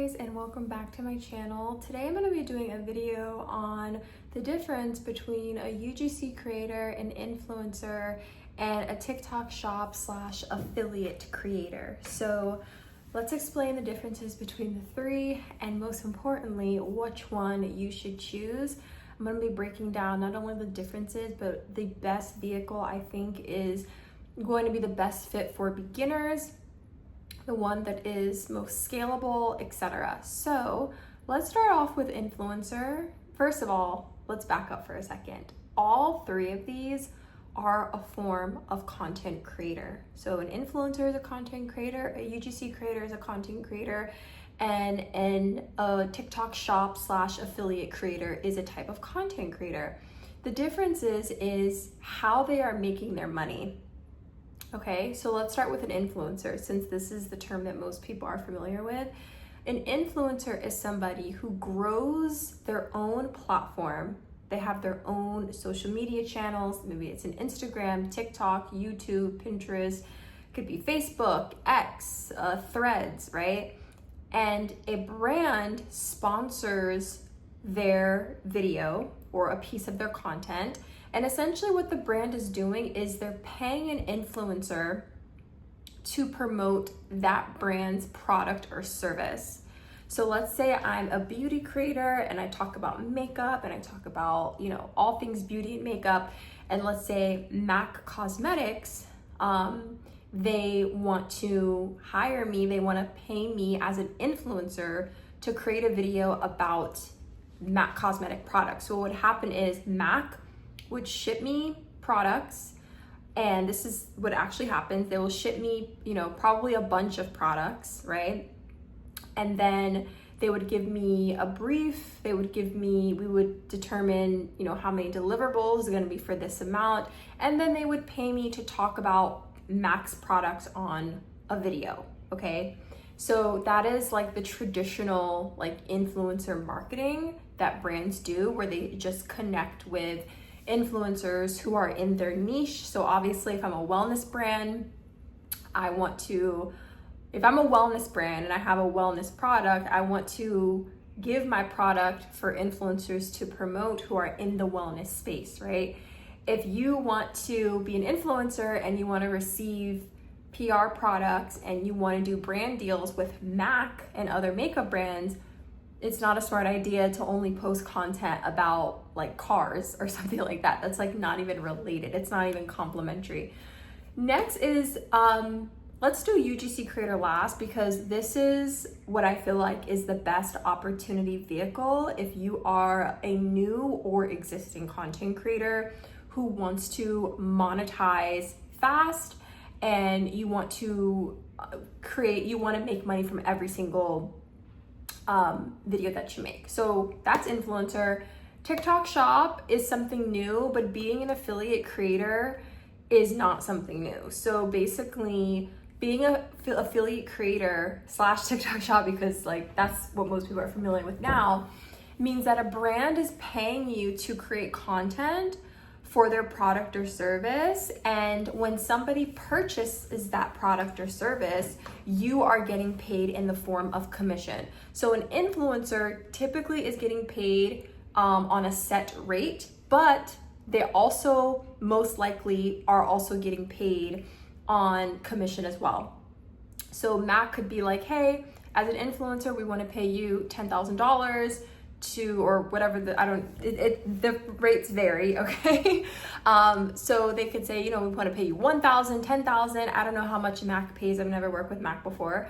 guys, and welcome back to my channel. Today I'm going to be doing a video on the difference between a UGC creator, an influencer, and a TikTok shop / affiliate creator. So let's explain the differences between the three, and most importantly, which one you should choose. I'm going to be breaking down not only the differences, but the best vehicle I think is going to be the best fit for beginners, the one that is most scalable, etc. So let's start off with influencer. First of all, let's back up for a second. All three of these are a form of content creator. So an influencer is a content creator, a UGC creator is a content creator, and a TikTok shop / affiliate creator is a type of content creator. The difference is how they are making their money. Okay, so let's start with an influencer, since this is the term that most people are familiar with. An influencer is somebody who grows their own platform. They have their own social media channels. Maybe it's an Instagram, TikTok, YouTube, Pinterest, could be Facebook, X, Threads, right? And a brand sponsors their video or a piece of their content. And essentially what the brand is doing is they're paying an influencer to promote that brand's product or service. So let's say I'm a beauty creator and I talk about makeup and I talk about, all things beauty and makeup. And let's say MAC Cosmetics, they want to hire me, they want to pay me as an influencer to create a video about MAC cosmetic products. So what would happen is MAC would ship me products, and this is what actually happens. They will ship me, probably a bunch of products, right? And then they would give me a brief. We would determine, how many deliverables are going to be for this amount. And then they would pay me to talk about MAC's products on a video, okay? So that is like the traditional influencer marketing that brands do, where they just connect with influencers who are in their niche. So obviously if I'm a wellness brand, if I'm a wellness brand and I have a wellness product, I want to give my product for influencers to promote who are in the wellness space, right? If you want to be an influencer and you want to receive PR products and you want to do brand deals with MAC and other makeup brands, it's not a smart idea to only post content about cars or something like that. That's not even related. It's not even complimentary. Next is, let's do UGC creator last, because this is what I feel like is the best opportunity vehicle if you are a new or existing content creator who wants to monetize fast and you want to make money from every single video that you make. So that's influencer. TikTok shop is something new, but being an affiliate creator is not something new. So basically being an affiliate creator / TikTok shop, because that's what most people are familiar with now, means that a brand is paying you to create content for their product or service, and when somebody purchases that product or service, you are getting paid in the form of commission. So an influencer typically is getting paid on a set rate, but they also most likely are also getting paid on commission as well. So Mac could be like, hey, as an influencer, we want to pay you $10,000 or whatever, the rates vary, okay? So they could say, we want to pay you $1,000, $10,000. I don't know how much Mac pays. I've never worked with Mac before.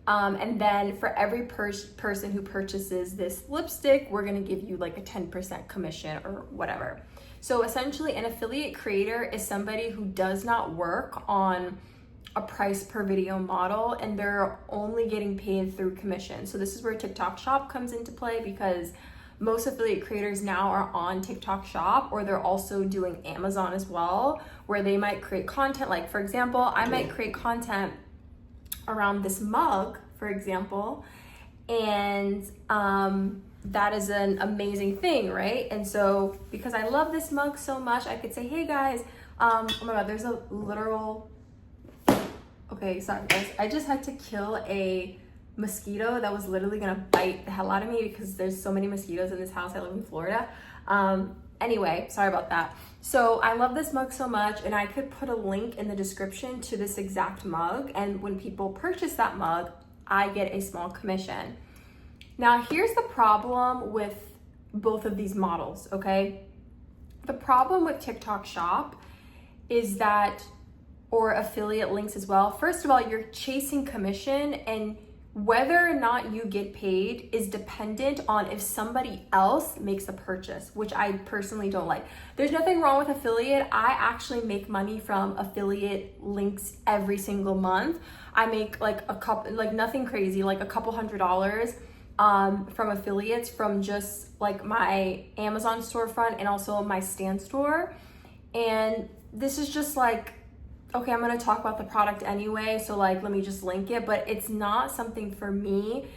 And then for every person who purchases this lipstick, we're going to give you a 10% commission or whatever. So essentially an affiliate creator is somebody who does not work on a price per video model, and they're only getting paid through commission. So this is where TikTok shop comes into play, because most affiliate creators now are on TikTok shop, or they're also doing Amazon as well, where they might create content. For example, I might create content around this mug, for example, and that is an amazing thing, right? And so because I love this mug so much, I could say, hey guys, oh my God, there's a literal, okay, sorry guys, I just had to kill a mosquito that was literally gonna bite the hell out of me because there's so many mosquitoes in this house. I live in Florida. Anyway, sorry about that. So I love this mug so much, and I could put a link in the description to this exact mug, and when people purchase that mug, I get a small commission. Now, here's the problem with both of these models, okay? The problem with TikTok Shop is that, or affiliate links as well, first of all, you're chasing commission, and whether or not you get paid is dependent on if somebody else makes a purchase, which I personally don't like. There's nothing wrong with affiliate. I actually make money from affiliate links every single month. I make like a couple, like nothing crazy, like a couple $100 from affiliates from just like my Amazon storefront and also my Stan store. And this is just like, okay, I'm gonna talk about the product anyway, so like, let me just link it, but it's not something for me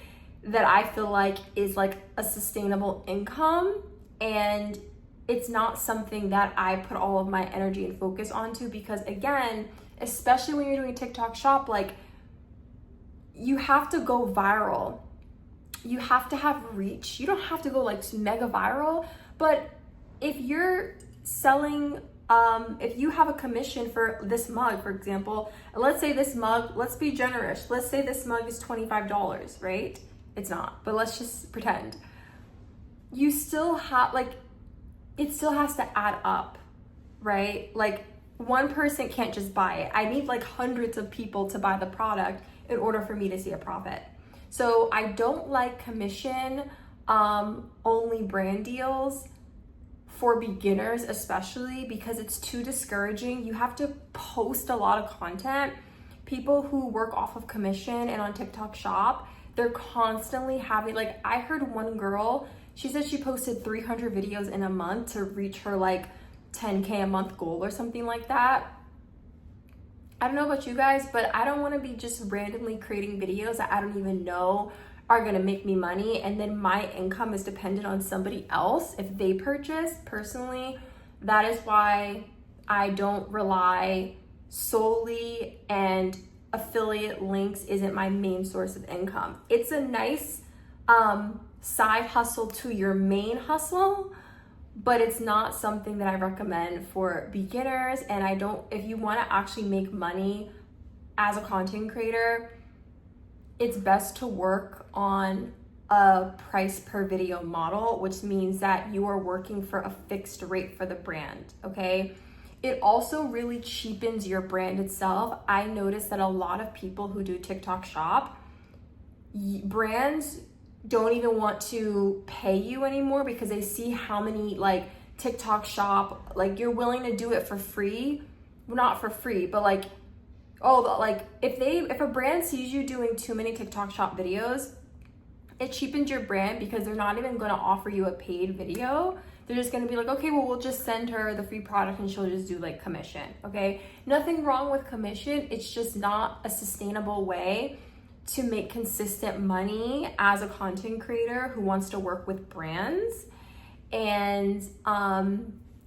that I feel like is like a sustainable income, and it's not something that I put all of my energy and focus onto, because again, especially when you're doing TikTok Shop, like you have to go viral. You have to have reach. You don't have to go like mega viral, but if you're selling, if you have a commission for this mug, for example, and let's say this mug, let's be generous, let's say this mug is $25, right? It's not, but let's just pretend. You still have, like, it still has to add up, right? Like, one person can't just buy it. I need like hundreds of people to buy the product in order for me to see a profit. So I don't like commission only brand deals for beginners, especially because it's too discouraging. You have to post a lot of content. People who work off of commission and on TikTok Shop, they're constantly having, like, I heard one girl, she said she posted 300 videos in a month to reach her like 10K a month goal or something like that. I don't know about you guys, but I don't want to be just randomly creating videos that I don't even know are going to make me money, and then my income is dependent on somebody else if they purchase. Personally, that is why I don't rely solely, and affiliate links isn't my main source of income. It's a nice side hustle to your main hustle, but it's not something that I recommend for beginners. And I don't, if you want to actually make money as a content creator, it's best to work on a price per video model, which means that you are working for a fixed rate for the brand, okay? It also really cheapens your brand itself. I noticed that a lot of people who do TikTok Shop, brands don't even want to pay you anymore because they see how many like TikTok Shop, like you're willing to do it for free. Well, not for free, but like, oh, like if a brand sees you doing too many TikTok Shop videos, it cheapens your brand because they're not even going to offer you a paid video. They're just going to be like, okay, well, we'll just send her the free product and she'll just do like commission. Okay, nothing wrong with commission. It's just not a sustainable way to make consistent money as a content creator who wants to work with brands. And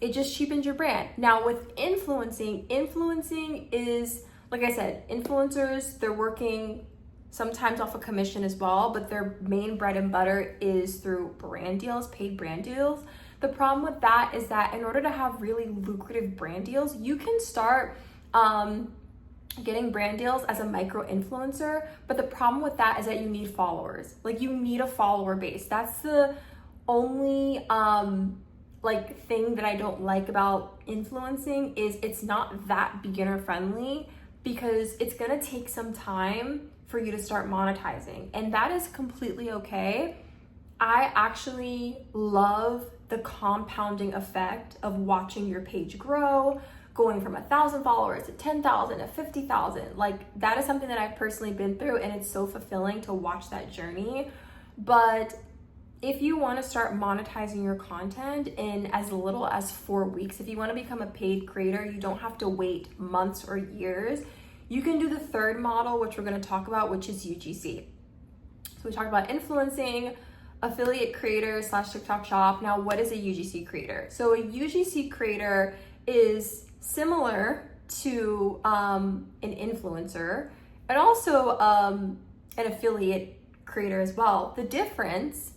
it just cheapens your brand. Now with influencing is, like I said, influencers, they're working sometimes off a commission as well, but their main bread and butter is through brand deals, paid brand deals. The problem with that is that in order to have really lucrative brand deals, you can start getting brand deals as a micro influencer, but the problem with that is that you need followers. Like you need a follower base. That's the only like thing that I don't like about influencing, is it's not that beginner friendly, because it's gonna take some time for you to start monetizing, and that is completely okay. I actually love the compounding effect of watching your page grow, going from 1,000 followers to 10,000 to 50,000. Like that is something that I've personally been through, and it's so fulfilling to watch that journey. But if you want to start monetizing your content in as little as 4 weeks, if you want to become a paid creator, you don't have to wait months or years. You can do the third model, which we're going to talk about, which is UGC. So we talked about influencing, affiliate creator / TikTok Shop. Now, what is a UGC creator? So a UGC creator is similar to an influencer, and also an affiliate creator as well. The difference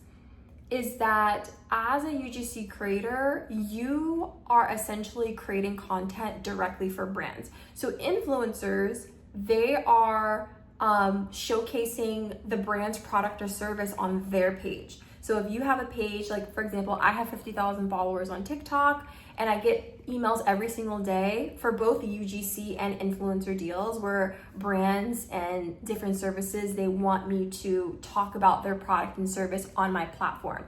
is that as a UGC creator, you are essentially creating content directly for brands. So influencers, they are showcasing the brand's product or service on their page. So if you have a page, like for example, I have 50,000 followers on TikTok, and I get emails every single day for both UGC and influencer deals where brands and different services, they want me to talk about their product and service on my platform.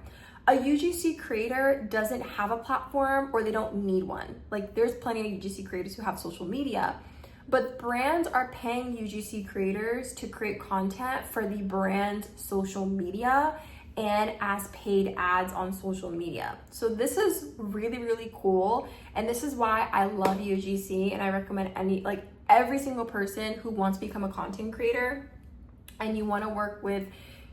A UGC creator doesn't have a platform, or they don't need one. Like there's plenty of UGC creators who have social media, but brands are paying UGC creators to create content for the brand's social media and as paid ads on social media. So this is really, really cool. And this is why I love UGC, and I recommend every single person who wants to become a content creator and you want to work with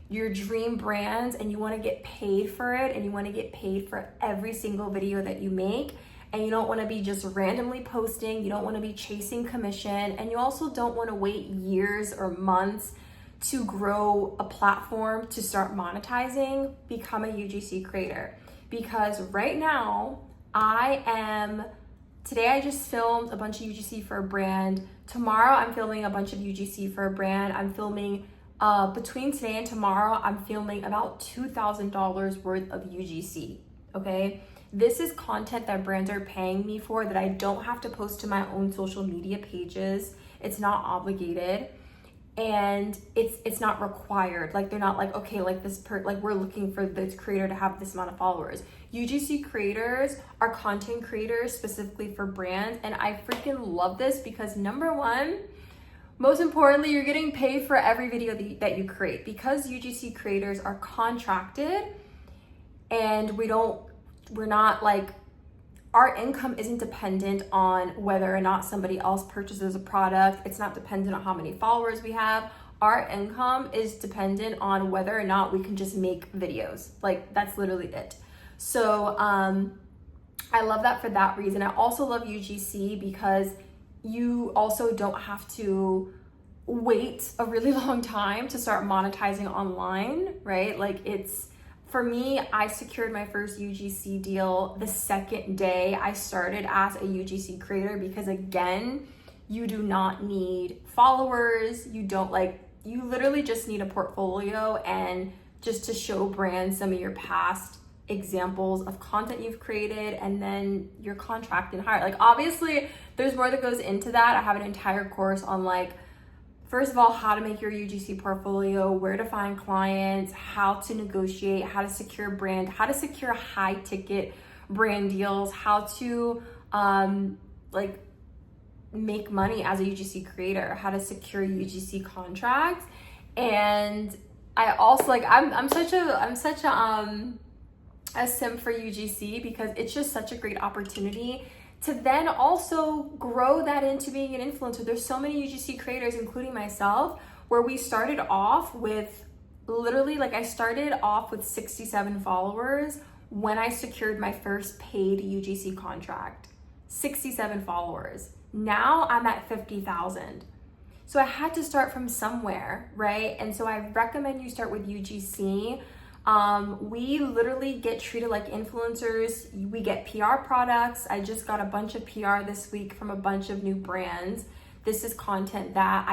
your dream brands and you want to get paid for it, and you want to get paid for every single video that you make, and you don't want to be just randomly posting, you don't want to be chasing commission, and you also don't want to wait years or months to grow a platform to start monetizing, become a UGC creator. Because right now, today I just filmed a bunch of UGC for a brand. Tomorrow I'm filming a bunch of UGC for a brand. I'm filming, between today and tomorrow, I'm filming about $2,000 worth of UGC, okay? This is content that brands are paying me for that I don't have to post to my own social media pages. It's not obligated. And it's not required. Like they're not like, okay, like we're looking for this creator to have this amount of followers. UGC creators are content creators specifically for brands, and I freaking love this because number one, most importantly, you're getting paid for every video that you create, because UGC creators are contracted, and we're not like, our income isn't dependent on whether or not somebody else purchases a product. It's not dependent on how many followers we have. Our income is dependent on whether or not we can just make videos. Like that's literally it. So I love that for that reason. I also love UGC because you also don't have to wait a really long time to start monetizing online, right? Like for me, I secured my first UGC deal the second day I started as a UGC creator, because again, you do not need followers. You literally just need a portfolio and just to show brands some of your past examples of content you've created, and then your contract and hire. Like obviously there's more that goes into that. I have an entire course on first of all, how to make your UGC portfolio, where to find clients, how to negotiate, how to secure brand, how to secure high ticket brand deals, how to make money as a UGC creator, how to secure UGC contracts. And I also I'm such a simp for UGC because it's just such a great opportunity to then also grow that into being an influencer. There's so many UGC creators, including myself, where we started off with I started off with 67 followers when I secured my first paid UGC contract. 67 followers. Now I'm at 50,000. So I had to start from somewhere, right? And so I recommend you start with UGC. We literally get treated like influencers. We get PR products. I just got a bunch of PR this week from a bunch of new brands. This is content that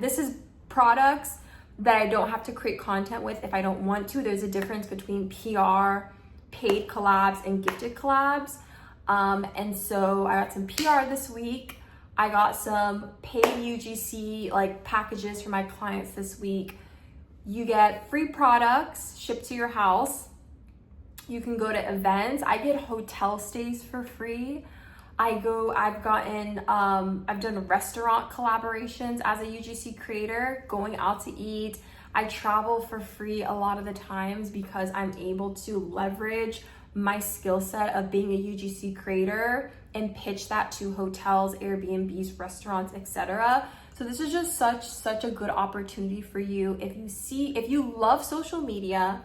this is products that I don't have to create content with if I don't want to. There's a difference between PR, paid collabs, and gifted collabs. And so I got some PR this week. I got some paid UGC packages for my clients this week. You get free products shipped to your house. You can go to events. I get hotel stays for free. I've done restaurant collaborations as a UGC creator, going out to eat. I travel for free a lot of the times because I'm able to leverage my skill set of being a UGC creator and pitch that to hotels, Airbnbs, restaurants, etc. So this is just such a good opportunity for you. If you love social media,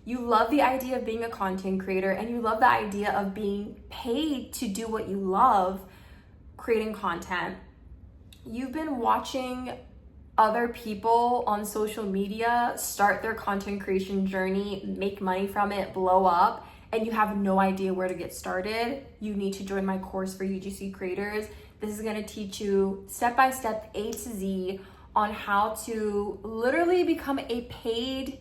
you love the idea of being a content creator, and you love the idea of being paid to do what you love, creating content. You've been watching other people on social media start their content creation journey, make money from it, blow up, and you have no idea where to get started, you need to join my course for UGC creators. This is going to teach you step-by-step, A to Z, on how to literally become a paid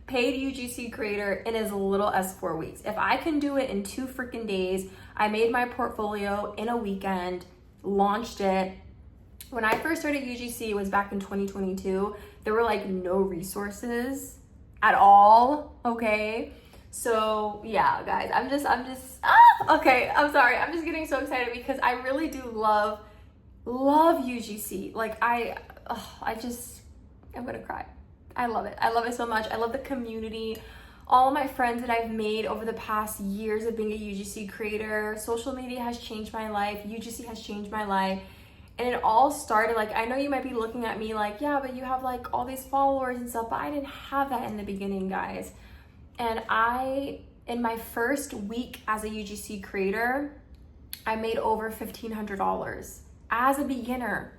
UGC creator in as little as 4 weeks. If I can do it in 2 freaking days, I made my portfolio in a weekend, launched it. When I first started UGC, it was back in 2022. There were like no resources at all, okay? So yeah, guys, I'm just, okay, I'm sorry. I'm just getting so excited because I really do love UGC. Like I'm gonna cry. I love it. I love it so much. I love the community, all of my friends that I've made over the past years of being a UGC creator. Social media has changed my life. UGC has changed my life. And it all started, like, I know you might be looking at me like, yeah, but you have like all these followers and stuff, but I didn't have that in the beginning, guys. And in my first week as a UGC creator, I made over $1,500 as a beginner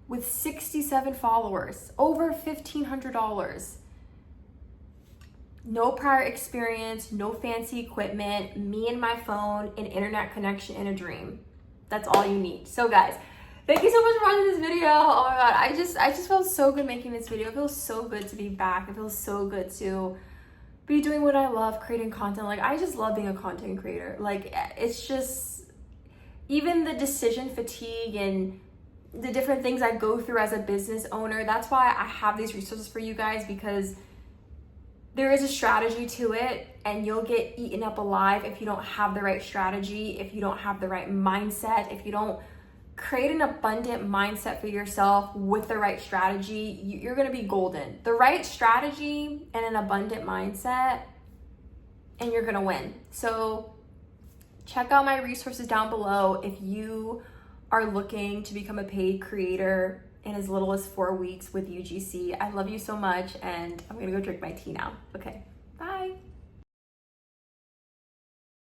with 67 followers, over $1,500. No prior experience, no fancy equipment, me and my phone, an internet connection, and a dream. That's all you need. So guys, thank you so much for watching this video. Oh my God, I just feel so good making this video. It feels so good to be back. It feels so good to be doing what I love, creating content. Like, I just love being a content creator. Like, it's just, even the decision fatigue and the different things I go through as a business owner, that's why I have these resources for you guys, because there is a strategy to it, and you'll get eaten up alive if you don't have the right strategy, if you don't have the right mindset, if you don't create an abundant mindset for yourself with the right strategy. You're going to be golden. The right strategy and an abundant mindset, and you're going to win. So check out my resources down below if you are looking to become a paid creator in as little as 4 weeks with UGC. I love you so much, and I'm going to go drink my tea now. Okay.